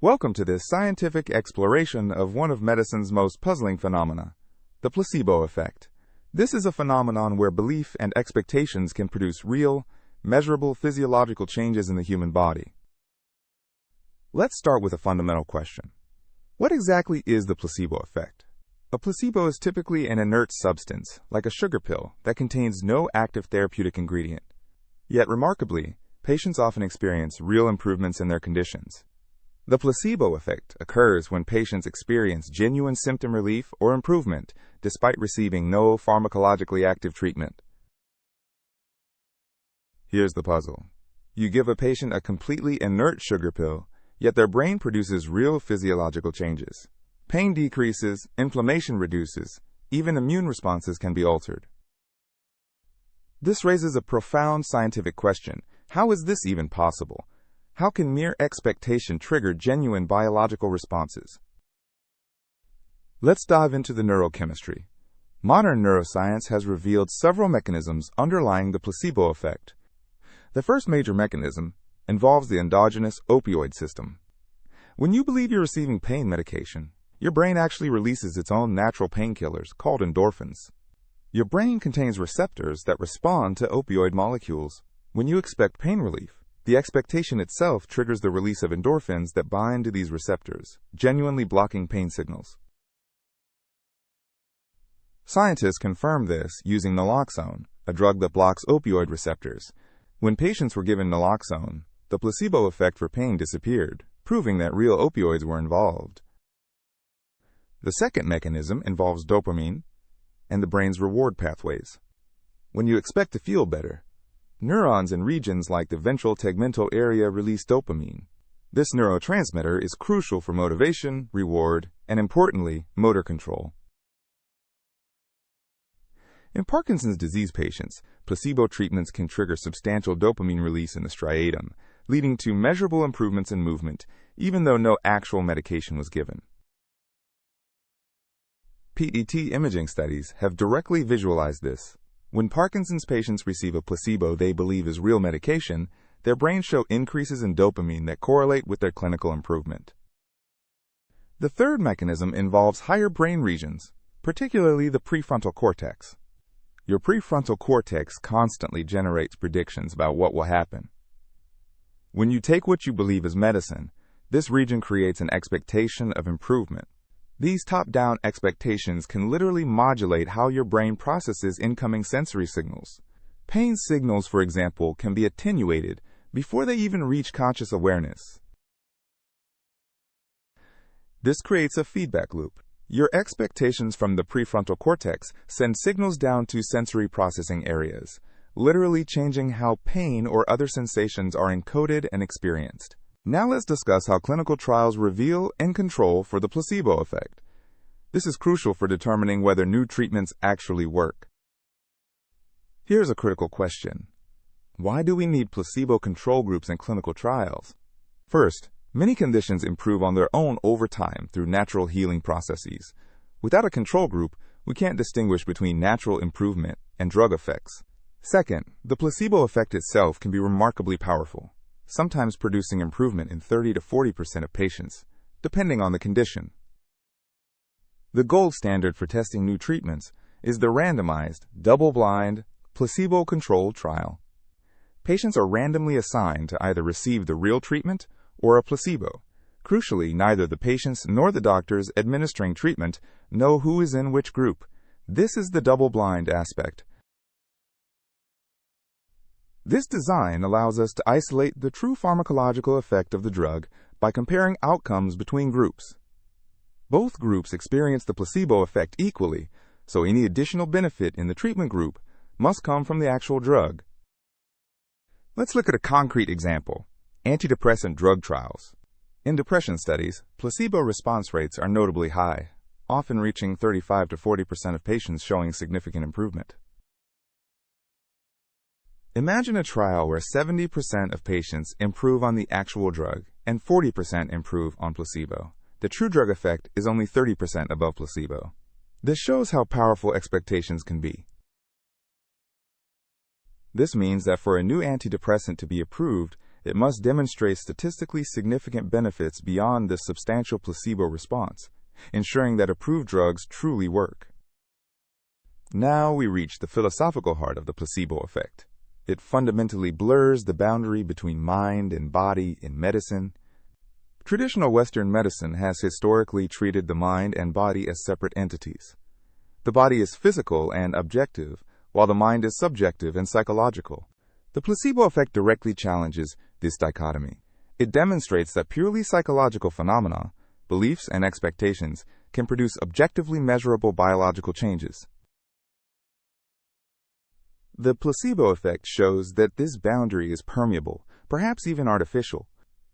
Welcome to this scientific exploration of one of medicine's most puzzling phenomena, the placebo effect. This is a phenomenon where belief and expectations can produce real, measurable physiological changes in the human body. Let's start with a fundamental question. What exactly is the placebo effect? A placebo is typically an inert substance, like a sugar pill, that contains no active therapeutic ingredient. Yet remarkably, patients often experience real improvements in their conditions. The placebo effect occurs when patients experience genuine symptom relief or improvement despite receiving no pharmacologically active treatment. Here's the puzzle. You give a patient a completely inert sugar pill, yet their brain produces real physiological changes. Pain decreases, inflammation reduces, even immune responses can be altered. This raises a profound scientific question. How is this even possible? How can mere expectation trigger genuine biological responses? Let's dive into the neurochemistry. Modern neuroscience has revealed several mechanisms underlying the placebo effect. The first major mechanism involves the endogenous opioid system. When you believe you're receiving pain medication, your brain actually releases its own natural painkillers called endorphins. Your brain contains receptors that respond to opioid molecules. When you expect pain relief, the expectation itself triggers the release of endorphins that bind to these receptors, genuinely blocking pain signals. Scientists confirm this using naloxone, a drug that blocks opioid receptors. When patients were given naloxone, the placebo effect for pain disappeared, proving that real opioids were involved. The second mechanism involves dopamine and the brain's reward pathways. When you expect to feel better, neurons in regions like the ventral tegmental area release dopamine. This neurotransmitter is crucial for motivation, reward, and importantly, motor control. In Parkinson's disease patients, placebo treatments can trigger substantial dopamine release in the striatum, leading to measurable improvements in movement, even though no actual medication was given. PET imaging studies have directly visualized this. When Parkinson's patients receive a placebo they believe is real medication, their brains show increases in dopamine that correlate with their clinical improvement. The third mechanism involves higher brain regions, particularly the prefrontal cortex. Your prefrontal cortex constantly generates predictions about what will happen. When you take what you believe is medicine, this region creates an expectation of improvement. These top-down expectations can literally modulate how your brain processes incoming sensory signals. Pain signals, for example, can be attenuated before they even reach conscious awareness. This creates a feedback loop. Your expectations from the prefrontal cortex send signals down to sensory processing areas, literally changing how pain or other sensations are encoded and experienced. Now let's discuss how clinical trials reveal and control for the placebo effect. This is crucial for determining whether new treatments actually work. Here's a critical question. Why do we need placebo control groups in clinical trials? First, many conditions improve on their own over time through natural healing processes. Without a control group, we can't distinguish between natural improvement and drug effects. Second, the placebo effect itself can be remarkably powerful, sometimes producing improvement in 30 to 40% of patients, depending on the condition. The gold standard for testing new treatments is the randomized, double-blind, placebo-controlled trial. Patients are randomly assigned to either receive the real treatment or a placebo. Crucially, neither the patients nor the doctors administering treatment know who is in which group. This is the double-blind aspect. This design allows us to isolate the true pharmacological effect of the drug by comparing outcomes between groups. Both groups experience the placebo effect equally, so any additional benefit in the treatment group must come from the actual drug. Let's look at a concrete example: antidepressant drug trials. In depression studies, placebo response rates are notably high, often reaching 35 to 40% of patients showing significant improvement. Imagine a trial where 70% of patients improve on the actual drug and 40% improve on placebo. The true drug effect is only 30% above placebo. This shows how powerful expectations can be. This means that for a new antidepressant to be approved, it must demonstrate statistically significant benefits beyond the substantial placebo response, ensuring that approved drugs truly work. Now we reach the philosophical heart of the placebo effect. It fundamentally blurs the boundary between mind and body in medicine. Traditional Western medicine has historically treated the mind and body as separate entities. The body is physical and objective, while the mind is subjective and psychological. The placebo effect directly challenges this dichotomy. It demonstrates that purely psychological phenomena, beliefs and expectations, can produce objectively measurable biological changes. The placebo effect shows that this boundary is permeable, perhaps even artificial.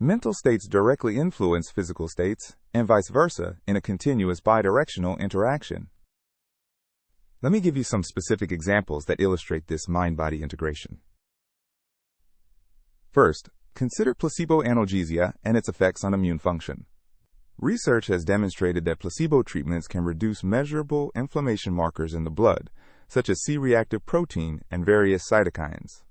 Mental states directly influence physical states, and vice versa, in a continuous bidirectional interaction. Let me give you some specific examples that illustrate this mind-body integration. First, consider placebo analgesia and its effects on immune function. Research has demonstrated that placebo treatments can reduce measurable inflammation markers in the blood, such as C-reactive protein and various cytokines.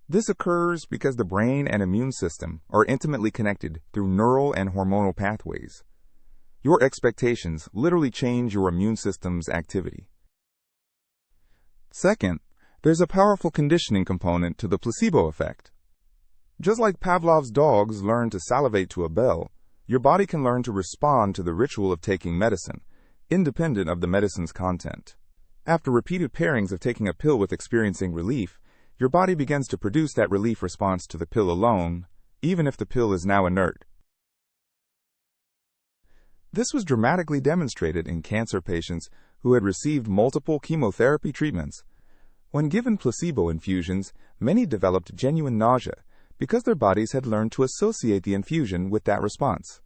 This occurs because the brain and immune system are intimately connected through neural and hormonal pathways. Your expectations literally change your immune system's activity. Second, there's a powerful conditioning component to the placebo effect. Just like Pavlov's dogs learn to salivate to a bell, your body can learn to respond to the ritual of taking medicine, independent of the medicine's content. After repeated pairings of taking a pill with experiencing relief, your body begins to produce that relief response to the pill alone, even if the pill is now inert. This was dramatically demonstrated in cancer patients who had received multiple chemotherapy treatments. When given placebo infusions, many developed genuine nausea because their bodies had learned to associate the infusion with that response.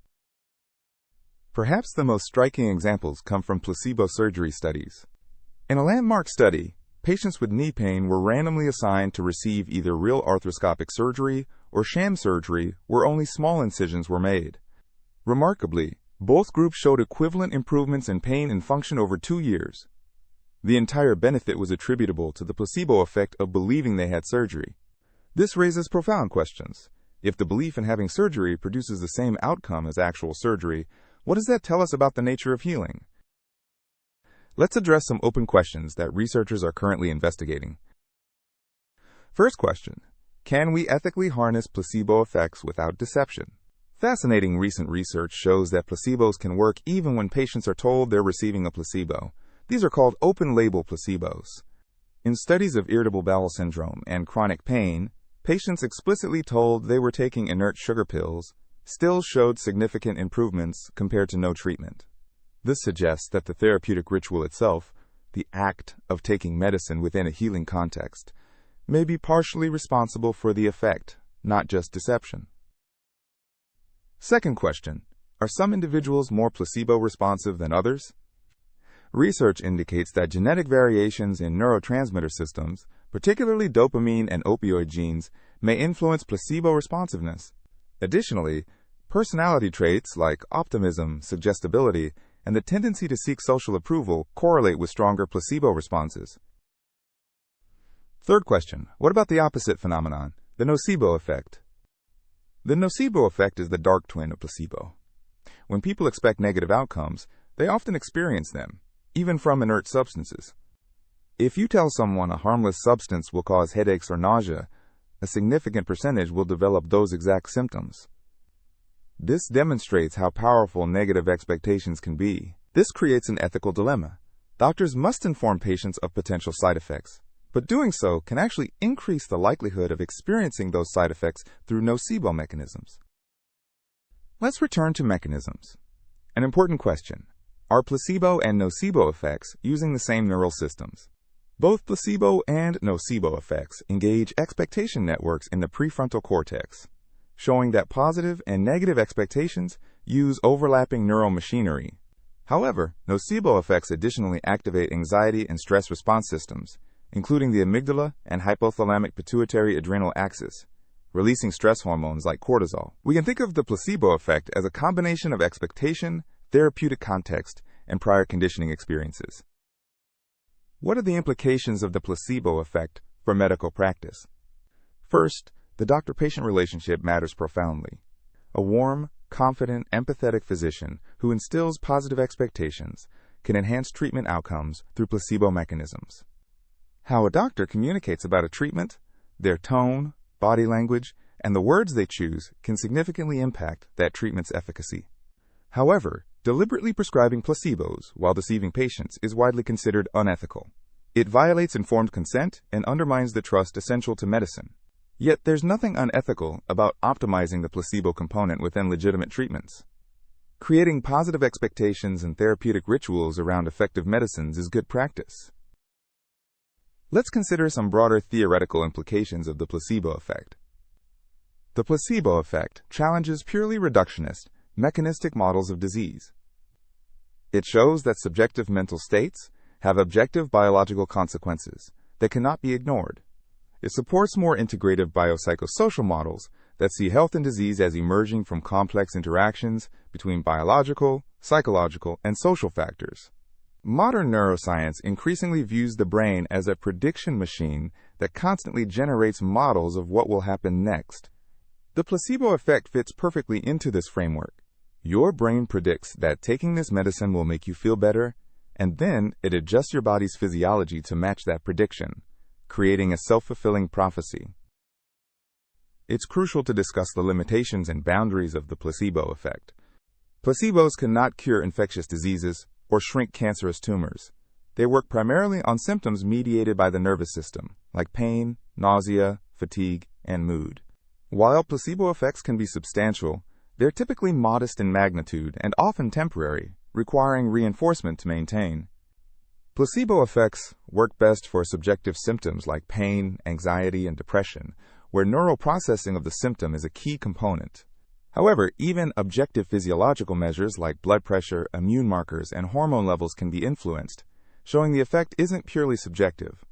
Perhaps the most striking examples come from placebo surgery studies. In a landmark study, patients with knee pain were randomly assigned to receive either real arthroscopic surgery or sham surgery where only small incisions were made. Remarkably, both groups showed equivalent improvements in pain and function over 2 years. The entire benefit was attributable to the placebo effect of believing they had surgery. This raises profound questions. If the belief in having surgery produces the same outcome as actual surgery, what does that tell us about the nature of healing? Let's address some open questions that researchers are currently investigating. First question: can we ethically harness placebo effects without deception? Fascinating recent research shows that placebos can work even when patients are told they're receiving a placebo. These are called open-label placebos. In studies of irritable bowel syndrome and chronic pain, patients explicitly told they were taking inert sugar pills still showed significant improvements compared to no treatment. This suggests that the therapeutic ritual itself, the act of taking medicine within a healing context, may be partially responsible for the effect, not just deception. Second question: are some individuals more placebo responsive than others? Research indicates that genetic variations in neurotransmitter systems, particularly dopamine and opioid genes, may influence placebo responsiveness. Additionally, personality traits like optimism, suggestibility, and the tendency to seek social approval correlate with stronger placebo responses. Third question: what about the opposite phenomenon, the nocebo effect? The nocebo effect is the dark twin of placebo. When people expect negative outcomes, they often experience them, even from inert substances. If you tell someone a harmless substance will cause headaches or nausea, a significant percentage will develop those exact symptoms. This demonstrates how powerful negative expectations can be. This creates an ethical dilemma. Doctors must inform patients of potential side effects, but doing so can actually increase the likelihood of experiencing those side effects through nocebo mechanisms. Let's return to mechanisms. An important question: are placebo and nocebo effects using the same neural systems? Both placebo and nocebo effects engage expectation networks in the prefrontal cortex, showing that positive and negative expectations use overlapping neural machinery. However, nocebo effects additionally activate anxiety and stress response systems, including the amygdala and hypothalamic pituitary adrenal axis, releasing stress hormones like cortisol. We can think of the placebo effect as a combination of expectation, therapeutic context, and prior conditioning experiences. What are the implications of the placebo effect for medical practice? First, The doctor-patient relationship matters profoundly. A warm, confident, empathetic physician who instills positive expectations can enhance treatment outcomes through placebo mechanisms. How a doctor communicates about a treatment, their tone, body language, and the words they choose can significantly impact that treatment's efficacy. However, deliberately prescribing placebos while deceiving patients is widely considered unethical. It violates informed consent and undermines the trust essential to medicine. Yet there's nothing unethical about optimizing the placebo component within legitimate treatments. Creating positive expectations and therapeutic rituals around effective medicines is good practice. Let's consider some broader theoretical implications of the placebo effect. The placebo effect challenges purely reductionist, mechanistic models of disease. It shows that subjective mental states have objective biological consequences that cannot be ignored. It supports more integrative biopsychosocial models that see health and disease as emerging from complex interactions between biological, psychological, and social factors. Modern neuroscience increasingly views the brain as a prediction machine that constantly generates models of what will happen next. The placebo effect fits perfectly into this framework. Your brain predicts that taking this medicine will make you feel better, and then it adjusts your body's physiology to match that prediction, creating a self-fulfilling prophecy. It's crucial to discuss the limitations and boundaries of the placebo effect. Placebos cannot cure infectious diseases or shrink cancerous tumors. They work primarily on symptoms mediated by the nervous system, like pain, nausea, fatigue, and mood. While placebo effects can be substantial, they're typically modest in magnitude and often temporary, requiring reinforcement to maintain. Placebo effects work best for subjective symptoms like pain, anxiety, and depression, where neural processing of the symptom is a key component. However, even objective physiological measures like blood pressure, immune markers, and hormone levels can be influenced, showing the effect isn't purely subjective.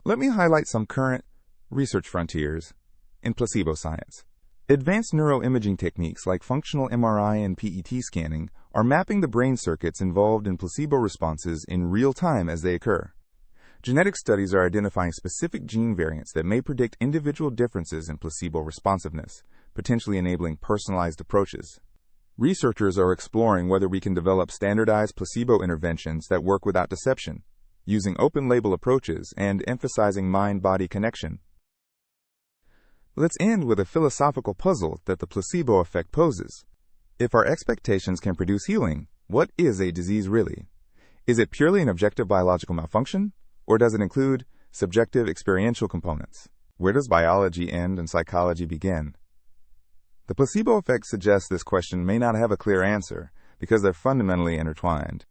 Let me highlight some current research frontiers in placebo science. Advanced neuroimaging techniques like functional MRI and PET scanning are mapping the brain circuits involved in placebo responses in real time as they occur. Genetic studies are identifying specific gene variants that may predict individual differences in placebo responsiveness, potentially enabling personalized approaches. Researchers are exploring whether we can develop standardized placebo interventions that work without deception, using open-label approaches and emphasizing mind-body connection. Let's end with a philosophical puzzle that the placebo effect poses. If our expectations can produce healing, what is a disease really? Is it purely an objective biological malfunction, or does it include subjective experiential components? Where does biology end and psychology begin? The placebo effect suggests this question may not have a clear answer because they're fundamentally intertwined.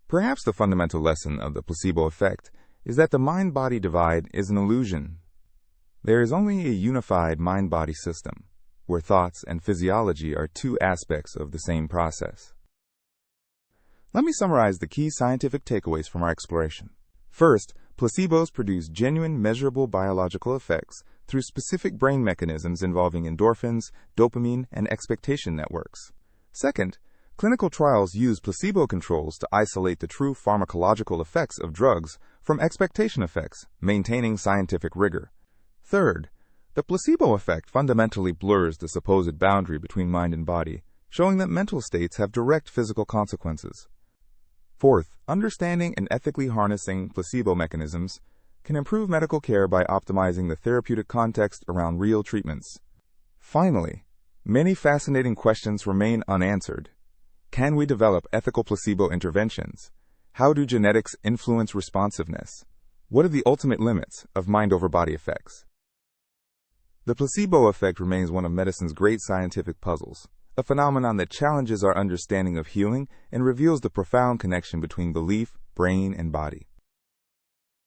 Perhaps the fundamental lesson of the placebo effect is that the mind-body divide is an illusion. There is only a unified mind-body system, where thoughts and physiology are two aspects of the same process. Let me summarize the key scientific takeaways from our exploration. First, placebos produce genuine, measurable biological effects through specific brain mechanisms involving endorphins, dopamine, and expectation networks. Second, clinical trials use placebo controls to isolate the true pharmacological effects of drugs from expectation effects, maintaining scientific rigor. Third, the placebo effect fundamentally blurs the supposed boundary between mind and body, showing that mental states have direct physical consequences. Fourth, understanding and ethically harnessing placebo mechanisms can improve medical care by optimizing the therapeutic context around real treatments. Finally, many fascinating questions remain unanswered. Can we develop ethical placebo interventions? How do genetics influence responsiveness? What are the ultimate limits of mind-over-body effects? The placebo effect remains one of medicine's great scientific puzzles, a phenomenon that challenges our understanding of healing and reveals the profound connection between belief, brain, and body.